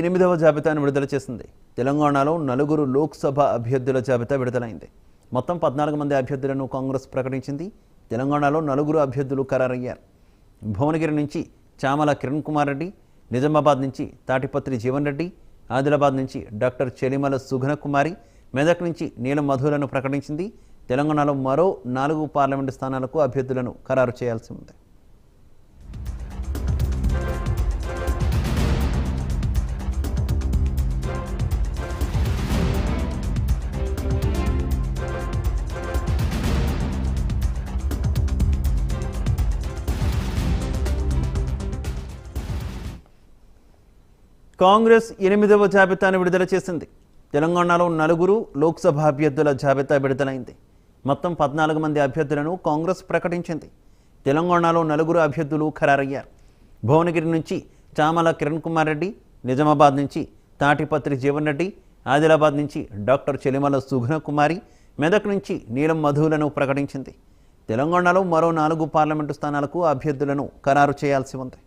8వ జాబితాను విడుదల చేసింది. తెలంగాణలో 4 లోక్సభ అభ్యర్థుల జాబితా విడుదలైంది. మొత్తం 14 మంది అభ్యర్థులను కాంగ్రెస్ ప్రకటించింది. తెలంగాణలో 4 అభ్యర్థులు ఖరారయ్యారు. భువనగిరి నుంచి చామల కిరణ్ కుమార్ రెడ్డి, నిజామాబాద్ నుంచి తాటిపత్రి జీవన్ రెడ్డి, ఆదిలాబాద్ నుంచి డాక్టర్ చెలిమల సుఘన కుమారి, మెదక్ నుంచి నీలం మధులను ప్రకటించింది. తెలంగాణలో మరో 4 పార్లమెంటు స్థానాలకు అభ్యర్థులను ఖరారు చేయాల్సి ఉంది. కాంగ్రెస్ 8వ జాబితాను విడుదల చేసింది. తెలంగాణలో 4 లోక్సభ అభ్యర్థుల జాబితా విడుదలైంది. మొత్తం 14 మంది అభ్యర్థులను కాంగ్రెస్ ప్రకటించింది. తెలంగాణలో 4 అభ్యర్థులు ఖరారయ్యారు. భువనగిరి నుంచి చామల కిరణ్ కుమార్ రెడ్డి, నిజామాబాద్ నుంచి తాటిపత్రి జీవన్ రెడ్డి, ఆదిలాబాద్ నుంచి డాక్టర్ చెలిమల సుఘన కుమారి, మెదక్ నుంచి నీలం మధులను ప్రకటించింది. తెలంగాణలో మరో 4 పార్లమెంటు స్థానాలకు అభ్యర్థులను ఖరారు చేయాల్సి ఉంది.